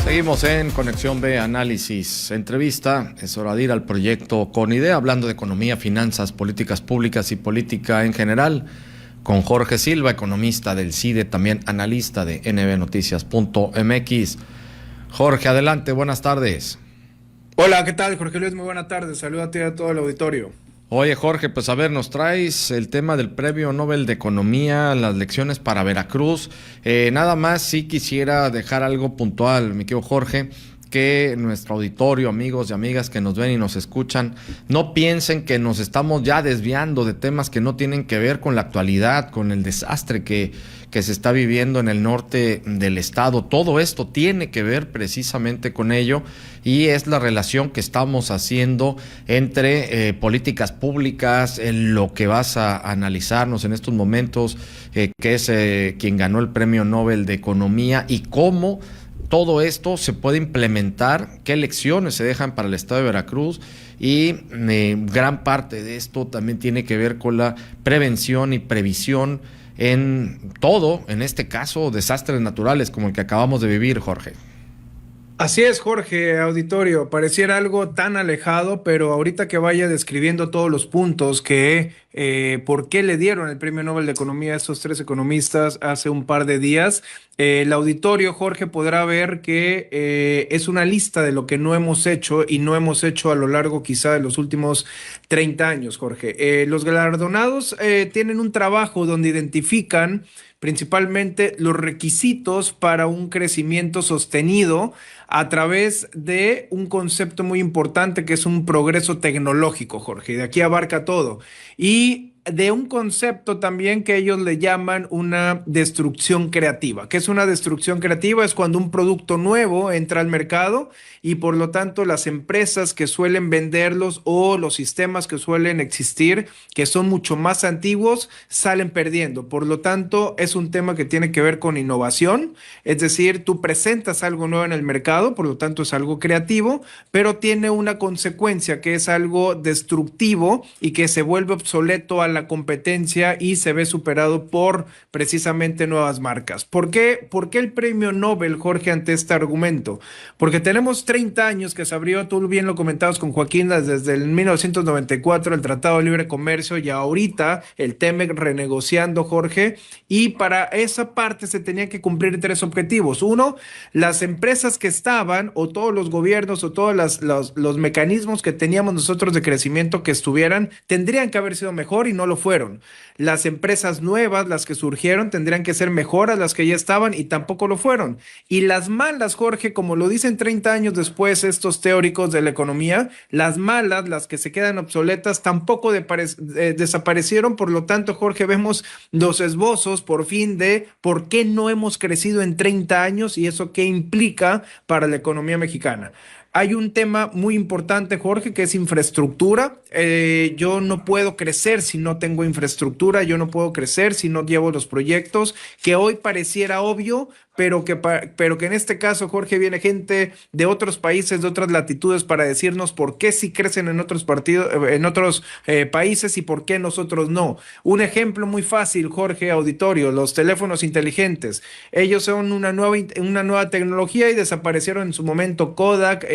Seguimos en Conexión B Análisis Entrevista. Es hora de ir al proyecto Con Idea, hablando de economía, finanzas, políticas públicas y política en general, con Jorge Silva, economista del CIDE, también analista de nbnoticias.mx. Jorge, adelante, buenas tardes. Hola, ¿qué tal, Jorge Luis? Muy buena tarde. Salúdate a todo el auditorio. Oye, Jorge, pues a ver, nos traes el tema del Premio Nobel de Economía, las lecciones para Veracruz. Nada más sí quisiera dejar algo puntual, mi querido Jorge, que nuestro auditorio, amigos y amigas que nos ven y nos escuchan, no piensen que nos estamos ya desviando de temas que no tienen que ver con la actualidad, con el desastre que se está viviendo en el norte del estado. Todo esto tiene que ver precisamente con ello, y es la relación que estamos haciendo entre políticas públicas, en lo que vas a analizarnos en estos momentos, que es quien ganó el Premio Nobel de Economía, y cómo todo esto se puede implementar, qué lecciones se dejan para el estado de Veracruz, y gran parte de esto también tiene que ver con la prevención y previsión en todo, en este caso, desastres naturales como el que acabamos de vivir, Jorge. Así es, Jorge, auditorio. Pareciera algo tan alejado, pero ahorita que vaya describiendo todos los puntos por qué le dieron el Premio Nobel de Economía a estos tres economistas hace un par de días, el auditorio, Jorge, podrá ver que es una lista de lo que no hemos hecho y no hemos hecho a lo largo quizá de los últimos 30 años, Jorge. Los galardonados tienen un trabajo donde identifican principalmente los requisitos para un crecimiento sostenido a través de un concepto muy importante que es un progreso tecnológico, Jorge. De aquí abarca todo. Y de un concepto también que ellos le llaman una destrucción creativa. ¿Qué es una destrucción creativa? Es cuando un producto nuevo entra al mercado y por lo tanto las empresas que suelen venderlos o los sistemas que suelen existir, que son mucho más antiguos, salen perdiendo. Por lo tanto, es un tema que tiene que ver con innovación, es decir, tú presentas algo nuevo en el mercado, por lo tanto es algo creativo, pero tiene una consecuencia que es algo destructivo y que se vuelve obsoleto a la competencia y se ve superado por precisamente nuevas marcas. ¿Por qué el premio Nobel, Jorge, ante este argumento? Porque tenemos 30 años que se abrió, tú bien lo comentabas con Joaquín, desde el 1994 el Tratado de Libre Comercio, y ahorita el TEMEC renegociando, Jorge, y para esa parte se tenían que cumplir tres objetivos. Uno, las empresas que estaban, o todos los gobiernos, o todos los mecanismos que teníamos nosotros de crecimiento que estuvieran, tendrían que haber sido mejor y no lo fueron. Las empresas nuevas, las que surgieron, tendrían que ser mejores las que ya estaban y tampoco lo fueron. Y las malas, Jorge, como lo dicen 30 años después estos teóricos de la economía, las malas, las que se quedan obsoletas, tampoco desaparecieron. Por lo tanto, Jorge, vemos los esbozos por fin de por qué no hemos crecido en 30 años y eso qué implica para la economía mexicana. Hay un tema muy importante, Jorge, que es infraestructura. Yo no puedo crecer si no tengo infraestructura, yo no puedo crecer si no llevo los proyectos, que hoy pareciera obvio, pero que en este caso, Jorge, viene gente de otros países, de otras latitudes, para decirnos por qué sí crecen en otros países y por qué nosotros no. Un ejemplo muy fácil, Jorge, auditorio, los teléfonos inteligentes. Ellos son una nueva tecnología y desaparecieron en su momento Kodak.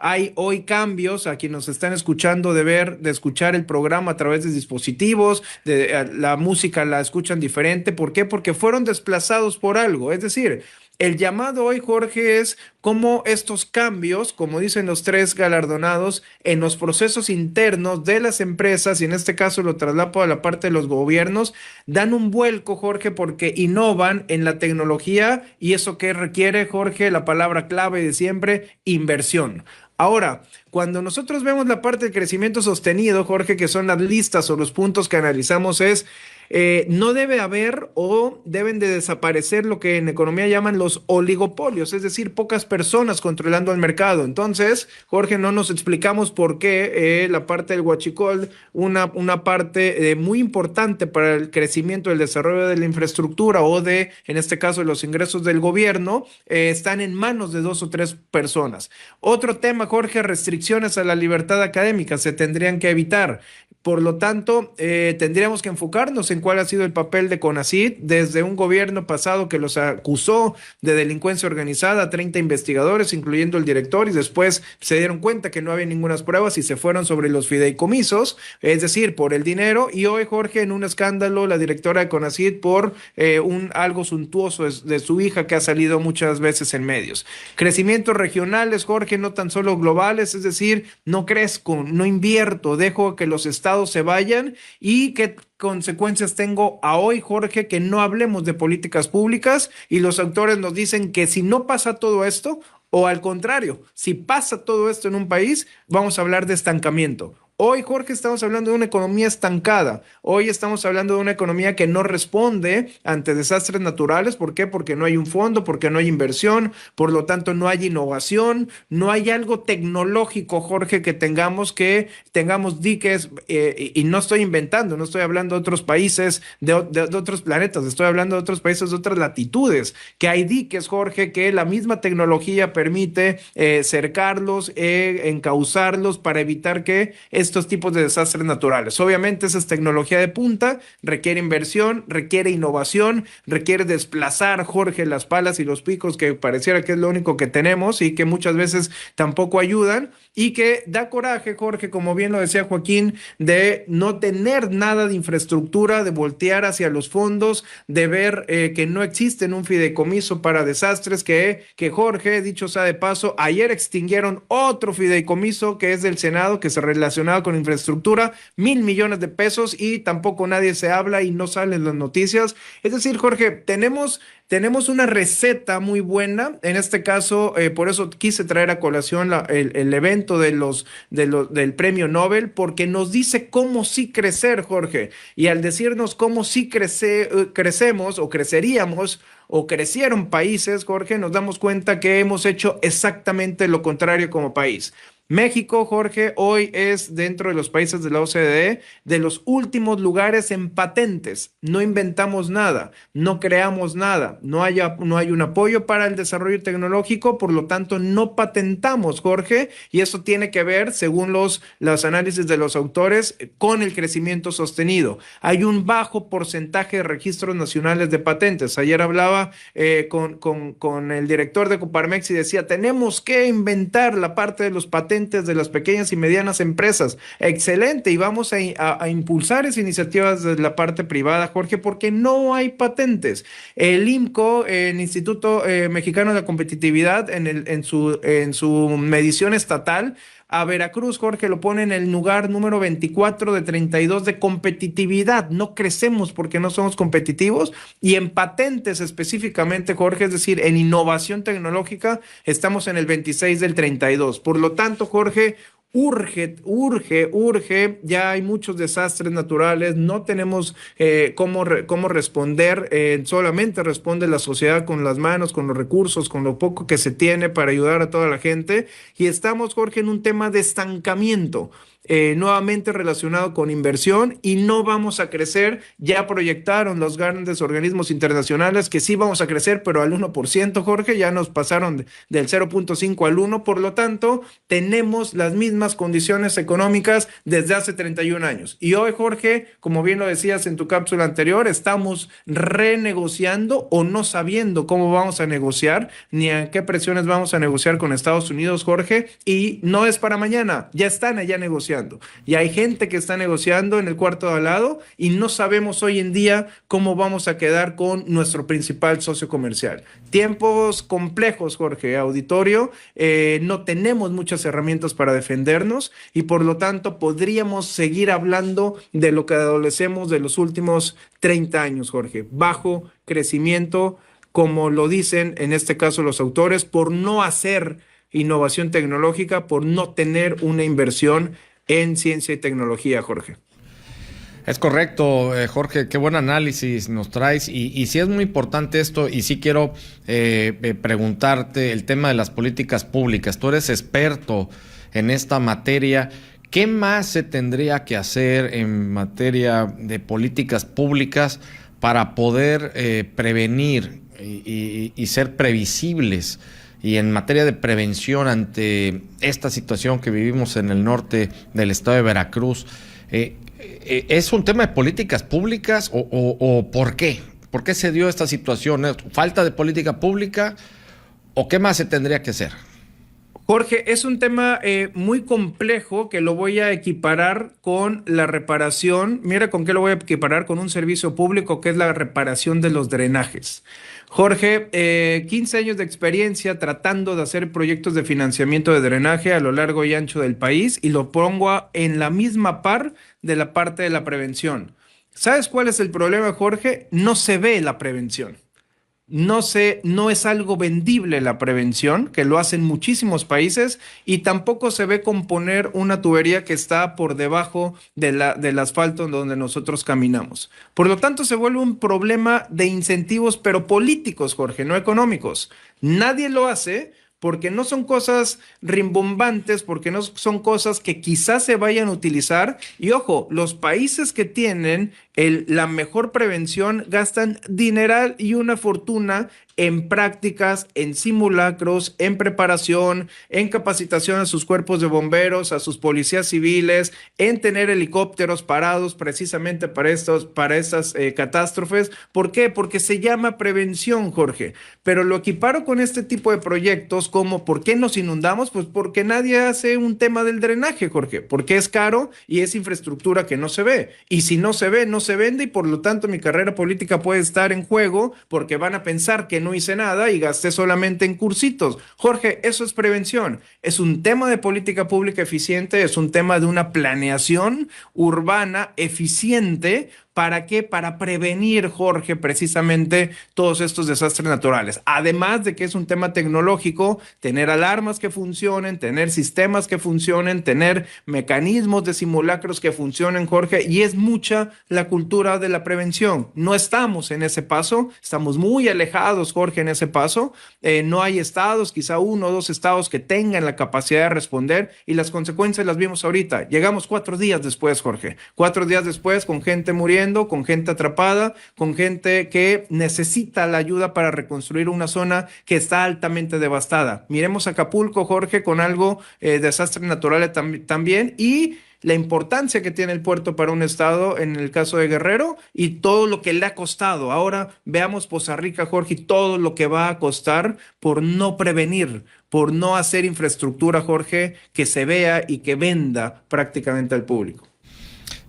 Hay hoy cambios, a quienes nos están escuchando, de escuchar el programa a través de dispositivos, la música la escuchan diferente. ¿Por qué? Porque fueron desplazados por algo. Es decir, el llamado hoy, Jorge, es cómo estos cambios, como dicen los tres galardonados, en los procesos internos de las empresas, y en este caso lo traslapo a la parte de los gobiernos, dan un vuelco, Jorge, porque innovan en la tecnología, y eso que requiere, Jorge, la palabra clave de siempre: inversión. Ahora, cuando nosotros vemos la parte de crecimiento sostenido, Jorge, que son las listas o los puntos que analizamos, no debe haber o deben de desaparecer lo que en economía llaman los oligopolios, es decir, pocas personas controlando el mercado. Entonces, Jorge, no nos explicamos por qué la parte del huachicol, una parte muy importante para el crecimiento, el desarrollo de la infraestructura o en este caso, de los ingresos del gobierno, están en manos de dos o tres personas. Otro tema, Jorge: restricciones a la libertad académica se tendrían que evitar. Por lo tanto, tendríamos que enfocarnos en cuál ha sido el papel de CONACYT desde un gobierno pasado que los acusó de delincuencia organizada, 30 investigadores, incluyendo el director, y después se dieron cuenta que no había ninguna pruebas y se fueron sobre los fideicomisos, es decir, por el dinero. Y hoy, Jorge, en un escándalo, la directora de CONACYT por algo suntuoso de su hija que ha salido muchas veces en medios. Crecimientos regionales, Jorge, no tan solo globales, es decir, no crezco, no invierto, dejo que los estados se vayan. ¿Y qué consecuencias tengo a hoy, Jorge? Que no hablemos de políticas públicas, y los autores nos dicen que si no pasa todo esto, o al contrario, si pasa todo esto en un país, vamos a hablar de estancamiento. Hoy, Jorge, estamos hablando de una economía estancada. Hoy estamos hablando de una economía que no responde ante desastres naturales. ¿Por qué? Porque no hay un fondo, porque no hay inversión, por lo tanto no hay innovación, no hay algo tecnológico, Jorge, que tengamos diques, y no estoy inventando, no estoy hablando de otros países, de otros planetas, estoy hablando de otros países de otras latitudes, que hay diques, Jorge, que la misma tecnología permite cercarlos, encauzarlos para evitar que estos tipos de desastres naturales. Obviamente esa es tecnología de punta, requiere inversión, requiere innovación, requiere desplazar, Jorge, las palas y los picos que pareciera que es lo único que tenemos y que muchas veces tampoco ayudan, y que da coraje, Jorge, como bien lo decía Joaquín, de no tener nada de infraestructura, de voltear hacia los fondos, de ver que no existe un fideicomiso para desastres, que Jorge, dicho sea de paso, ayer extinguieron otro fideicomiso que es del Senado, que se relacionaba con infraestructura, 1,000 millones de pesos, y tampoco nadie se habla y no salen las noticias. Es decir, Jorge, tenemos una receta muy buena, en este caso, por eso quise traer a colación el evento del premio Nobel, porque nos dice cómo sí crecer, Jorge, y al decirnos cómo sí crecemos o creceríamos, o crecieron países, Jorge, nos damos cuenta que hemos hecho exactamente lo contrario como país. México, Jorge, hoy es, dentro de los países de la OCDE, de los últimos lugares en patentes. No inventamos nada, no creamos nada, no hay un apoyo para el desarrollo tecnológico, por lo tanto no patentamos, Jorge, y eso tiene que ver, según los análisis de los autores, con el crecimiento sostenido. Hay un bajo porcentaje de registros nacionales de patentes. Ayer hablaba con el director de Coparmex y decía, tenemos que inventar la parte de los patentes de las pequeñas y medianas empresas. Excelente, y vamos a impulsar esas iniciativas de la parte privada, Jorge, porque no hay patentes. El IMCO, el Instituto Mexicano de la Competitividad, en su medición estatal, a Veracruz, Jorge, lo pone en el lugar número 24 de 32 de competitividad. No crecemos porque no somos competitivos, y en patentes específicamente, Jorge, es decir, en innovación tecnológica, estamos en el 26 del 32. Por lo tanto, Jorge, urge, ya hay muchos desastres naturales, no tenemos cómo responder, solamente responde la sociedad con las manos, con los recursos, con lo poco que se tiene para ayudar a toda la gente, y estamos, Jorge, en un tema de estancamiento. Nuevamente relacionado con inversión, y no vamos a crecer. Ya proyectaron los grandes organismos internacionales que sí vamos a crecer, pero al 1%, Jorge, ya nos pasaron del 0.5 al 1, por lo tanto, tenemos las mismas condiciones económicas desde hace 31 años. Y hoy, Jorge, como bien lo decías en tu cápsula anterior, estamos renegociando o no sabiendo cómo vamos a negociar, ni a qué presiones vamos a negociar con Estados Unidos, Jorge, y no es para mañana, ya están allá negociando. Y hay gente que está negociando en el cuarto de al lado, y no sabemos hoy en día cómo vamos a quedar con nuestro principal socio comercial. Tiempos complejos, Jorge, auditorio, no tenemos muchas herramientas para defendernos, y por lo tanto podríamos seguir hablando de lo que adolecemos de los últimos 30 años, Jorge. Bajo crecimiento, como lo dicen en este caso los autores, por no hacer innovación tecnológica, por no tener una inversión en ciencia y tecnología, Jorge. Es correcto, Jorge, qué buen análisis nos traes, y sí es muy importante esto, y sí quiero preguntarte el tema de las políticas públicas. Tú eres experto en esta materia. ¿Qué más se tendría que hacer en materia de políticas públicas para poder prevenir y ser previsibles? Y en materia de prevención ante esta situación que vivimos en el norte del estado de Veracruz, ¿es un tema de políticas públicas o por qué? ¿Por qué se dio esta situación? ¿Falta de política pública o qué más se tendría que hacer? Jorge, es un tema muy complejo que lo voy a equiparar con la reparación. Mira con qué lo voy a equiparar, con un servicio público que es la reparación de los drenajes. Jorge, 15 años de experiencia tratando de hacer proyectos de financiamiento de drenaje a lo largo y ancho del país y lo pongo en la misma par de la parte de la prevención. ¿Sabes cuál es el problema, Jorge? No se ve la prevención. No es algo vendible la prevención, que lo hacen muchísimos países, y tampoco se ve componer una tubería que está por debajo del asfalto en donde nosotros caminamos. Por lo tanto, se vuelve un problema de incentivos, pero políticos, Jorge, no económicos. Nadie lo hace porque no son cosas rimbombantes, porque no son cosas que quizás se vayan a utilizar. Y ojo, los países que tienen la mejor prevención gastan dineral y una fortuna en prácticas, en simulacros, en preparación, en capacitación a sus cuerpos de bomberos, a sus policías civiles, en tener helicópteros parados precisamente para estas catástrofes. ¿Por qué? Porque se llama prevención, Jorge. Pero lo equiparo con este tipo de proyectos como ¿por qué nos inundamos? Pues porque nadie hace un tema del drenaje, Jorge, porque es caro y es infraestructura que no se ve. Y si no se ve, no se vende, y por lo tanto mi carrera política puede estar en juego porque van a pensar que no hice nada y gasté solamente en cursitos. Jorge, eso es prevención. Es un tema de política pública eficiente, es un tema de una planeación urbana eficiente. ¿Para qué? Para prevenir, Jorge, precisamente todos estos desastres naturales. Además de que es un tema tecnológico, tener alarmas que funcionen, tener sistemas que funcionen, tener mecanismos de simulacros que funcionen, Jorge, y es mucha la cultura de la prevención. No estamos en ese paso, estamos muy alejados, Jorge, en ese paso. No hay estados, quizá 1 o 2 estados que tengan la capacidad de responder, y las consecuencias las vimos ahorita. Llegamos 4 días después, Jorge, 4 días después con gente muriendo, con gente atrapada, con gente que necesita la ayuda para reconstruir una zona que está altamente devastada. Miremos Acapulco, Jorge, con algo desastres naturales también, y la importancia que tiene el puerto para un estado en el caso de Guerrero y todo lo que le ha costado. Ahora veamos Poza Rica, Jorge, y todo lo que va a costar por no prevenir, por no hacer infraestructura, Jorge, que se vea y que venda prácticamente al público.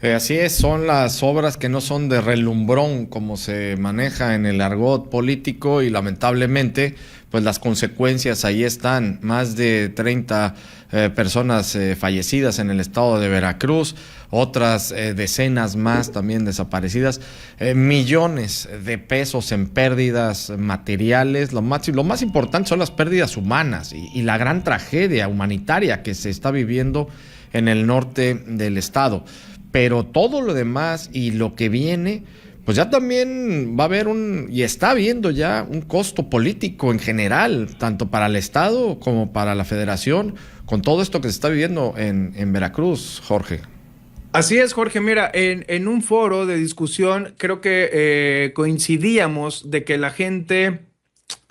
Así es, son las obras que no son de relumbrón como se maneja en el argot político, y lamentablemente pues las consecuencias ahí están. Más de 30 personas fallecidas en el estado de Veracruz, otras decenas más también desaparecidas, millones de pesos en pérdidas materiales. Lo más importante son las pérdidas humanas y la gran tragedia humanitaria que se está viviendo en el norte del estado. Pero todo lo demás y lo que viene, pues ya también va a haber y está habiendo ya un costo político en general, tanto para el Estado como para la Federación, con todo esto que se está viviendo en Veracruz, Jorge. Así es, Jorge. Mira, en un foro de discusión creo que coincidíamos de que la gente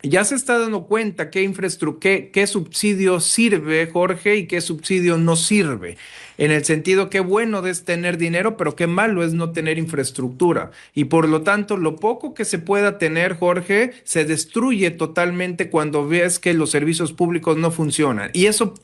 ya se está dando cuenta qué subsidio sirve, Jorge, y qué subsidio no sirve. En el sentido, qué bueno es tener dinero, pero qué malo es no tener infraestructura. Y por lo tanto, lo poco que se pueda tener, Jorge, se destruye totalmente cuando ves que los servicios públicos no funcionan. Y eso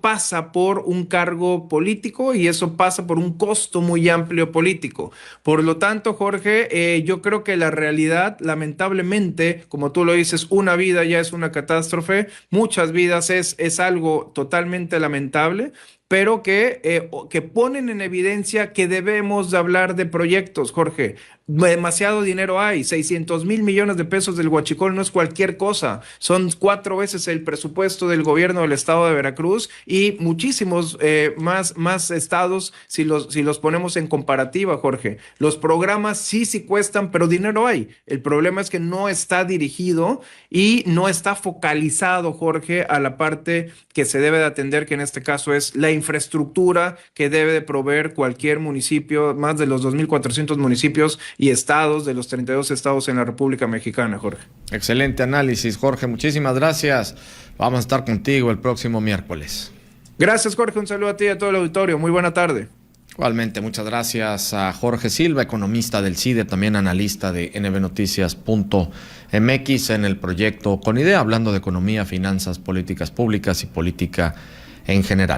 pasa por un cargo político, y eso pasa por un costo muy amplio político. Por lo tanto, Jorge, yo creo que la realidad, lamentablemente, como tú lo dices, una vida ya es una catástrofe, muchas vidas es algo totalmente lamentable, pero que ponen en evidencia que debemos de hablar de proyectos, Jorge. Demasiado dinero hay, 600,000 millones de pesos del Huachicol no es cualquier cosa, son 4 veces el presupuesto del gobierno del estado de Veracruz, y muchísimos más estados si los ponemos en comparativa, Jorge. Los programas sí cuestan, pero dinero hay. El problema es que no está dirigido y no está focalizado, Jorge, a la parte que se debe de atender, que en este caso es la infraestructura que debe de proveer cualquier municipio, más de los 2,400 municipios y estados de los 32 estados en la República Mexicana, Jorge. Excelente análisis, Jorge. Muchísimas gracias. Vamos a estar contigo el próximo miércoles. Gracias, Jorge. Un saludo a ti y a todo el auditorio. Muy buena tarde. Igualmente, muchas gracias a Jorge Silva, economista del CIDE, también analista de nbnoticias.mx en el proyecto Con Idea, hablando de economía, finanzas, políticas públicas y política en general.